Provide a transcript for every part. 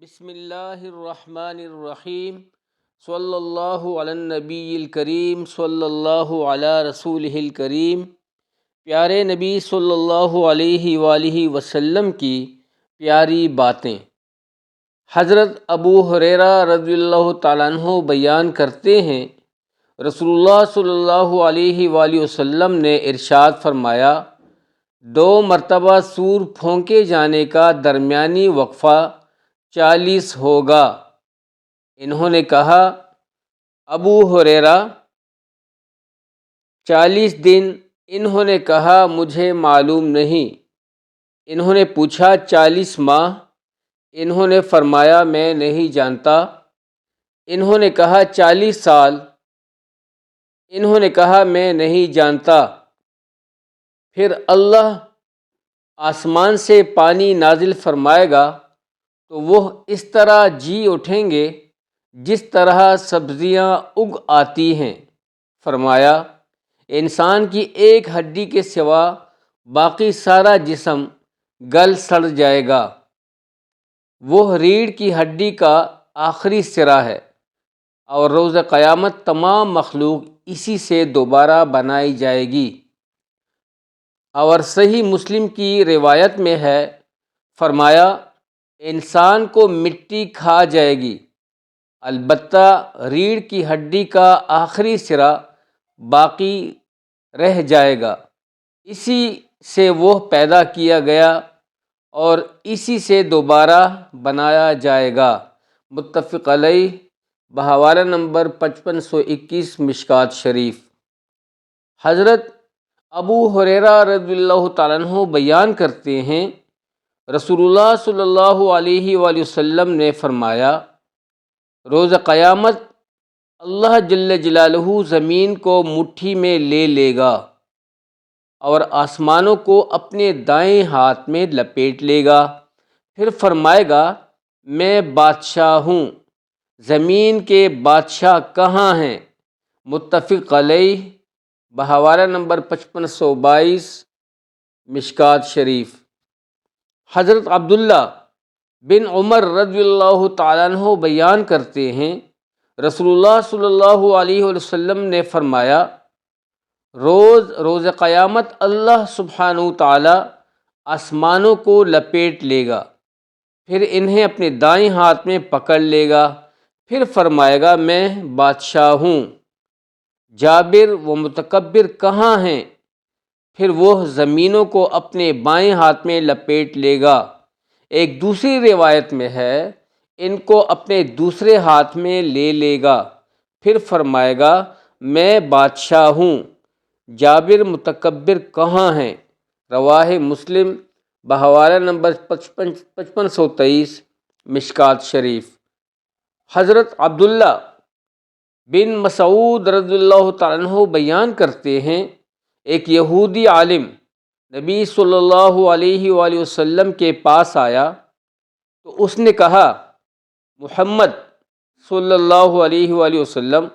بسم اللہ الرحمن الرحیم صلی اللہ علی النبی الکریم صلی اللہ علی رسول الکریم۔ پیارے نبی صلی اللہ علیہ وآلہ وسلم کی پیاری باتیں۔ حضرت ابو ہریرہ رضی اللہ تعالیٰ عنہ بیان کرتے ہیں، رسول اللہ صلی اللہ علیہ وآلہ وسلم نے ارشاد فرمایا، 2 مرتبہ سور پھونکے جانے کا درمیانی وقفہ 40 ہوگا۔ انہوں نے کہا، ابو ہریرہ 40 دن؟ انہوں نے کہا، مجھے معلوم نہیں۔ انہوں نے پوچھا 40 ماہ؟ انہوں نے فرمایا، میں نہیں جانتا۔ انہوں نے کہا 40 سال؟ انہوں نے کہا، میں نہیں جانتا۔ پھر اللہ آسمان سے پانی نازل فرمائے گا تو وہ اس طرح جی اٹھیں گے جس طرح سبزیاں اگ آتی ہیں۔ فرمایا، انسان کی ایک ہڈی کے سوا باقی سارا جسم گل سڑ جائے گا۔ وہ ریڑھ کی ہڈی کا آخری سرا ہے، اور روز قیامت تمام مخلوق اسی سے دوبارہ بنائی جائے گی۔ اور صحیح مسلم کی روایت میں ہے، فرمایا، انسان کو مٹی کھا جائے گی، البتہ ریڑھ کی ہڈی کا آخری سرا باقی رہ جائے گا۔ اسی سے وہ پیدا کیا گیا اور اسی سے دوبارہ بنایا جائے گا۔ متفق علیہ، بحوالہ نمبر 5521 مشکوٰۃ شریف۔ حضرت ابو ہریرہ رضی اللہ تعالیٰ عنہ بیان کرتے ہیں، رسول اللہ صلی اللہ علیہ وآلہ وسلم نے فرمایا، روز قیامت اللہ جل جلالہ زمین کو مٹھی میں لے لے گا اور آسمانوں کو اپنے دائیں ہاتھ میں لپیٹ لے گا۔ پھر فرمائے گا، میں بادشاہ ہوں، زمین کے بادشاہ کہاں ہیں؟ متفق علیہ، بحوالہ نمبر 5522 مشکوٰۃ شریف۔ حضرت عبداللہ بن عمر رضی اللہ تعالیٰ عنہ بیان کرتے ہیں، رسول اللہ صلی اللہ علیہ وسلم نے فرمایا، روز قیامت اللہ سبحانہ تعالیٰ آسمانوں کو لپیٹ لے گا، پھر انہیں اپنے دائیں ہاتھ میں پکڑ لے گا، پھر فرمائے گا، میں بادشاہ ہوں، جابر و متکبر کہاں ہیں؟ پھر وہ زمینوں کو اپنے بائیں ہاتھ میں لپیٹ لے گا۔ ایک دوسری روایت میں ہے، ان کو اپنے دوسرے ہاتھ میں لے لے گا، پھر فرمائے گا، میں بادشاہ ہوں، جابر متکبر کہاں ہیں؟ رواہ مسلم، بحوالہ نمبر 5523 مشکوٰۃ شریف۔ حضرت عبداللہ بن مسعود رضی اللہ تعالیٰ عنہ بیان کرتے ہیں، ایک یہودی عالم نبی صلی اللہ علیہ وآلہ وسلم کے پاس آیا تو اس نے کہا، محمد صلی اللہ علیہ وآلہ وسلم،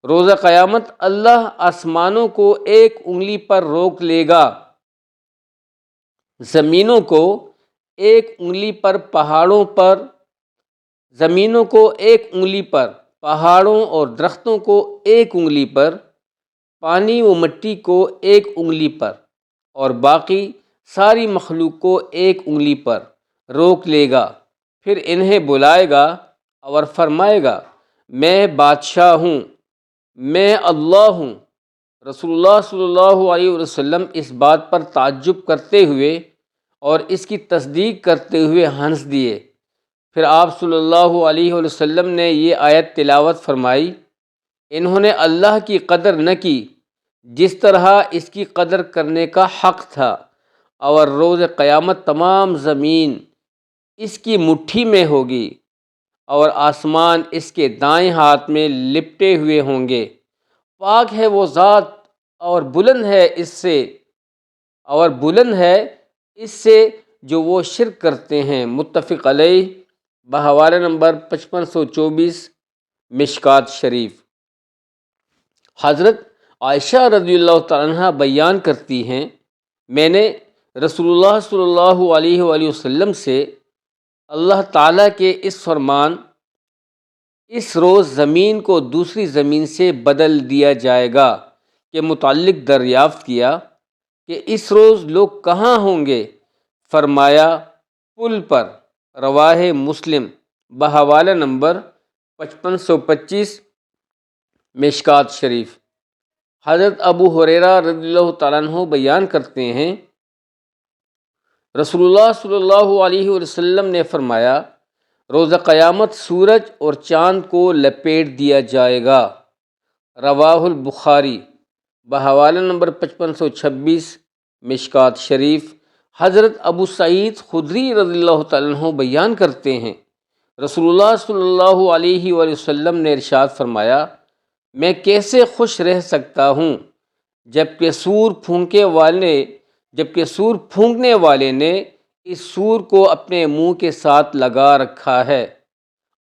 روز قیامت اللہ آسمانوں کو ایک انگلی پر روک لے گا، زمینوں کو ایک انگلی پر، زمینوں کو ایک انگلی پر، پہاڑوں اور درختوں کو ایک انگلی پر، پانی و مٹی کو ایک انگلی پر، اور باقی ساری مخلوق کو ایک انگلی پر روک لے گا۔ پھر انہیں بلائے گا اور فرمائے گا، میں بادشاہ ہوں، میں اللہ ہوں۔ رسول اللہ صلی اللہ علیہ وسلم اس بات پر تعجب کرتے ہوئے اور اس کی تصدیق کرتے ہوئے ہنس دیے۔ پھر آپ صلی اللہ علیہ وسلم نے یہ آیت تلاوت فرمائی، انہوں نے اللہ کی قدر نہ کی جس طرح اس کی قدر کرنے کا حق تھا، اور روز قیامت تمام زمین اس کی مٹھی میں ہوگی اور آسمان اس کے دائیں ہاتھ میں لپٹے ہوئے ہوں گے۔ پاک ہے وہ ذات اور بلند ہے اس سے جو وہ شرک کرتے ہیں۔ متفق علیہ، بحوالہ نمبر 5524 مشکوٰۃ شریف۔ حضرت عائشہ رضی اللہ تعالیٰ عنہ بیان کرتی ہیں، میں نے رسول اللہ صلی اللہ علیہ وآلہ وسلم سے اللہ تعالیٰ کے اس فرمان اس روز زمین کو دوسری زمین سے بدل دیا جائے گا کے متعلق دریافت کیا کہ اس روز لوگ کہاں ہوں گے؟ فرمایا پل پر۔ رواہ مسلم بحوالہ نمبر 5525 مشکات شریف۔ حضرت ابو ہریرہ رضی اللہ تعالیٰ عنہ بیان کرتے ہیں رسول اللہ صلی اللہ علیہ وسلم نے فرمایا روز قیامت سورج اور چاند کو لپیٹ دیا جائے گا۔ رواہ البخاری بحوالہ نمبر 5526 مشکات شریف۔ حضرت ابو سعید خدری رضی اللہ تعالیٰ عنہ بیان کرتے ہیں رسول اللہ صلی اللہ علیہ وآلہ وسلم نے ارشاد فرمایا میں کیسے خوش رہ سکتا ہوں جبکہ سور پھونکنے والے نے اس سور کو اپنے منہ کے ساتھ لگا رکھا ہے،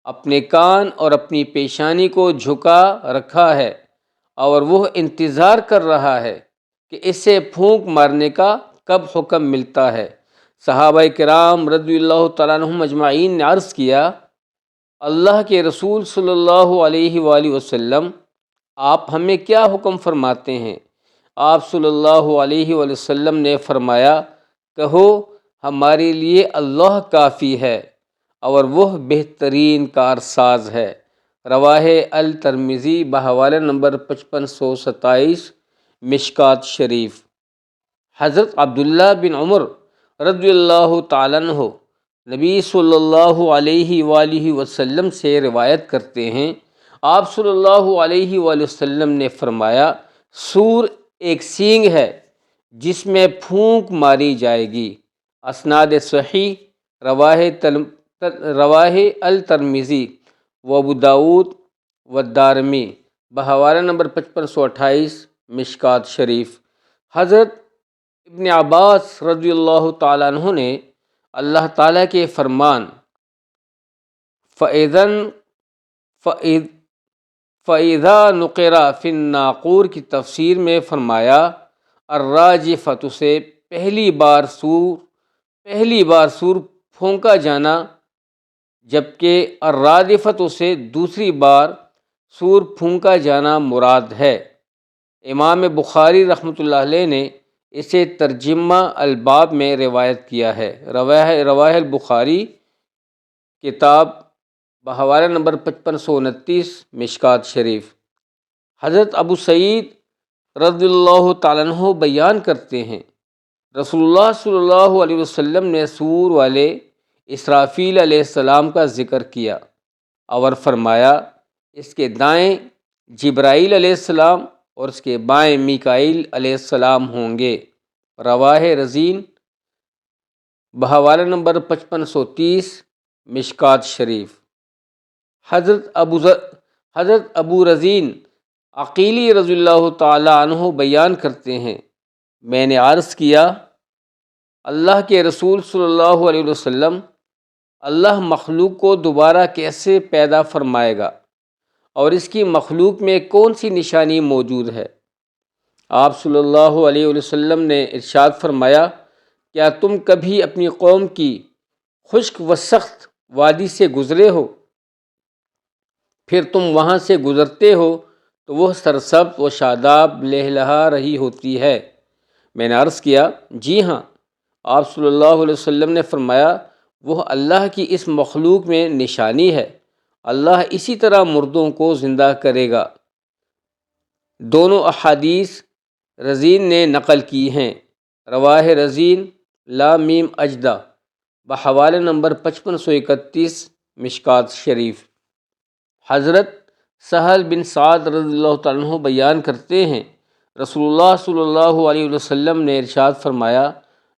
اپنے کان اور اپنی پیشانی کو جھکا رکھا ہے، اور وہ انتظار کر رہا ہے کہ اسے پھونک مارنے کا کب حکم ملتا ہے۔ صحابہ کرام رضی اللہ تعالیٰ عنہم اجمعین نے عرض کیا اللہ کے رسول صلی اللہ علیہ وآلہ وسلم آپ ہمیں کیا حکم فرماتے ہیں؟ آپ صلی اللہ علیہ وآلہ وسلم نے فرمایا کہو ہمارے لیے اللہ کافی ہے اور وہ بہترین کارساز ہے۔ رواہ الترمذی بحوالہ نمبر 5527 مشکات شریف۔ حضرت عبداللہ بن عمر رضی اللہ تعالیٰ عنہ نبی صلی اللہ علیہ وآلہ وسلم سے روایت کرتے ہیں آپ صلی اللہ علیہ وآلہ وسلم نے فرمایا سور ایک سینگ ہے جس میں پھونک ماری جائے گی۔ اسناد صحیح رواہ الترمذی و ابو داود والدارمی بحوالہ نمبر 5528 مشکات شریف۔ حضرت ابن عباس رضی اللہ تعالیٰ عنہ نے اللہ تعالیٰ کے فرمان فَإِذَا نُقِرَ فِي النَّاقُورِ کی تفسیر میں فرمایا الراجفۃ سے پہلی بار سور پھونکا جانا، جبکہ الرادفۃ سے دوسری بار سور پھونکا جانا مراد ہے۔ امام بخاری رحمۃ اللہ علیہ نے اسے ترجمہ الباب میں روایت کیا ہے۔ رواہ البخاری کتاب بحوالہ نمبر 5529 مشکات شریف۔ حضرت ابو سعید رضی اللہ تعالیٰ عنہ بیان کرتے ہیں رسول اللہ صلی اللہ علیہ وسلم نے سور والے اسرافیل علیہ السلام کا ذکر کیا اور فرمایا اس کے دائیں جبرائیل علیہ السلام اور اس کے بائیں میکائیل علیہ السلام ہوں گے۔ رواہ رزین بحوالہ نمبر 5530 مشکات شریف۔ حضرت ابو رزین عقیلی رضی اللہ تعالی عنہ بیان کرتے ہیں میں نے عرض کیا اللہ کے رسول صلی اللہ علیہ وسلم اللہ مخلوق کو دوبارہ کیسے پیدا فرمائے گا اور اس کی مخلوق میں کون سی نشانی موجود ہے؟ آپ صلی اللہ علیہ وسلم نے ارشاد فرمایا کیا تم کبھی اپنی قوم کی خشک و سخت وادی سے گزرے ہو، پھر تم وہاں سے گزرتے ہو تو وہ سرسبز و شاداب لہلہا رہی ہوتی ہے؟ میں نے عرض کیا جی ہاں۔ آپ صلی اللہ علیہ وسلم نے فرمایا وہ اللہ کی اس مخلوق میں نشانی ہے، اللہ اسی طرح مردوں کو زندہ کرے گا۔ دونوں احادیث رزین نے نقل کی ہیں۔ رواہ رزین لام میم اجدہ بحوالہ نمبر 5531 مشکات شریف۔ حضرت سہل بن سعد رضی اللہ تعالیٰ عنہ بیان کرتے ہیں رسول اللہ صلی اللہ علیہ وسلم نے ارشاد فرمایا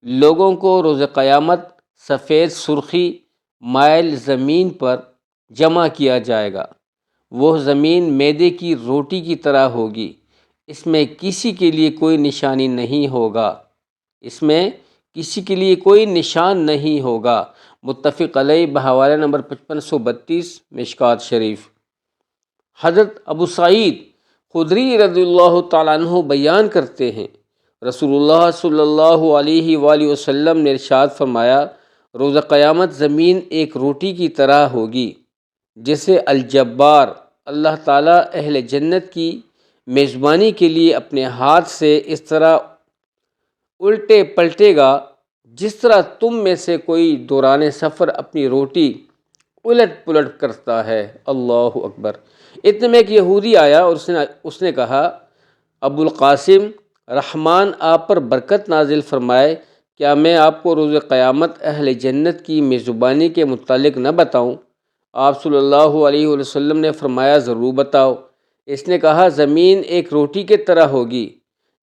لوگوں کو روز قیامت سفید سرخی مائل زمین پر جمع کیا جائے گا، وہ زمین میدے کی روٹی کی طرح ہوگی، اس میں کسی کے لیے کوئی نشانی نہیں ہوگا، متفق علیہ بحوالہ نمبر 5532 مشکات شریف۔ حضرت ابو سعید خدری رضی اللہ تعالیٰ عنہ بیان کرتے ہیں رسول اللہ صلی اللہ علیہ وآلہ وسلم نے ارشاد فرمایا روز قیامت زمین ایک روٹی کی طرح ہوگی جسے الجبار اللہ تعالیٰ اہل جنت کی میزبانی کے لیے اپنے ہاتھ سے اس طرح الٹے پلٹے گا جس طرح تم میں سے کوئی دوران سفر اپنی روٹی الٹ پلٹ کرتا ہے۔ اللہ اکبر۔ اتنے میں ایک یہودی آیا اور اس نے کہا، ابو القاسم، رحمان آپ پر برکت نازل فرمائے، کیا میں آپ کو روز قیامت اہل جنت کی میزبانی کے متعلق نہ بتاؤں؟ آپ صلی اللہ علیہ وسلم نے فرمایا، ضرور بتاؤ۔ اس نے کہا، زمین ایک روٹی کی طرح ہوگی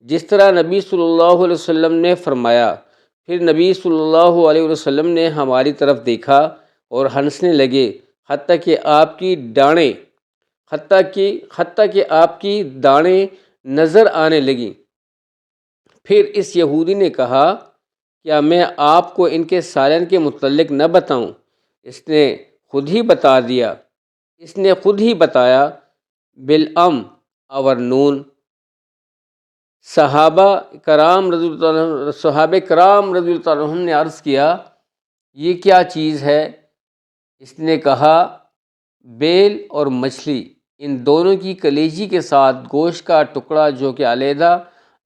جس طرح نبی صلی اللہ علیہ وسلم نے فرمایا۔ پھر نبی صلی اللہ علیہ وسلم نے ہماری طرف دیکھا اور ہنسنے لگے حتیٰ کہ آپ کی داڑھیں نظر آنے لگیں۔ پھر اس یہودی نے کہا، کیا میں آپ کو ان کے سالن کے متعلق نہ بتاؤں؟ اس نے خود ہی بتایا، بالام اور نون۔ صحابہ کرام رضی اللہ عنہم نے عرض کیا، یہ کیا چیز ہے؟ اس نے کہا، بیل اور مچھلی، ان دونوں کی کلیجی کے ساتھ گوشت کا ٹکڑا جو کہ علیحدہ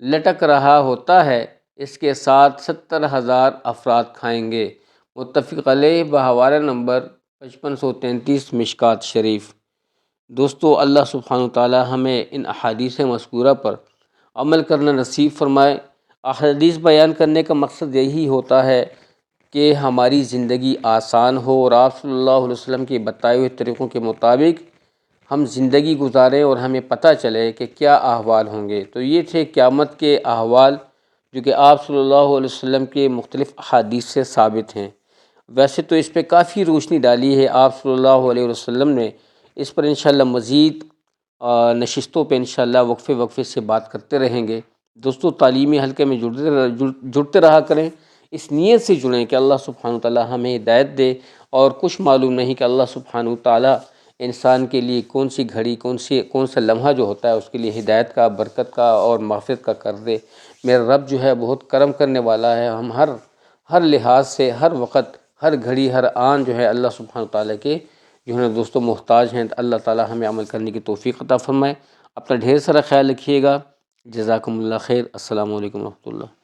لٹک رہا ہوتا ہے، اس کے ساتھ 70,000 افراد کھائیں گے۔ متفق علیہ بحوالہ نمبر 5533 مشکات شریف۔ دوستو، اللہ سبحانہ وتعالی ہمیں ان احادیث مذکورہ پر عمل کرنا نصیب فرمائے۔ احادیث بیان کرنے کا مقصد یہی ہوتا ہے کہ ہماری زندگی آسان ہو اور آپ صلی اللہ علیہ وسلم کے بتائے ہوئے طریقوں کے مطابق ہم زندگی گزاریں اور ہمیں پتہ چلے کہ کیا احوال ہوں گے۔ تو یہ تھے قیامت کے احوال جو کہ آپ صلی اللہ علیہ وسلم کے مختلف احادیث سے ثابت ہیں۔ ویسے تو اس پہ کافی روشنی ڈالی ہے آپ صلی اللہ علیہ وسلم نے۔ اس پر انشاءاللہ مزید نشستوں پہ انشاءاللہ وقفے سے بات کرتے رہیں گے۔ دوستو، تعلیمی حلقے میں جڑتے رہا کریں، اس نیت سے جڑیں کہ اللہ سبحانہ وتعالی ہمیں ہدایت دے، اور کچھ معلوم نہیں کہ اللہ سبحانہ وتعالی انسان کے لیے کون سی گھڑی، کون سا لمحہ جو ہوتا ہے اس کے لیے ہدایت کا، برکت کا اور مغفرت کا کر دے۔ میرا رب جو ہے بہت کرم کرنے والا ہے۔ ہم ہر لحاظ سے، ہر وقت، ہر گھڑی، ہر آن جو ہے اللہ سبحانہ وتعالی کے جو ہے دوستو محتاج ہیں۔ اللہ تعالی ہمیں عمل کرنے کی توفیق عطا فرمائے۔ اپنا ڈھیر سارا خیال رکھیے گا۔ جزاکم اللہ خیر۔ السلام علیکم ورحمۃ اللہ۔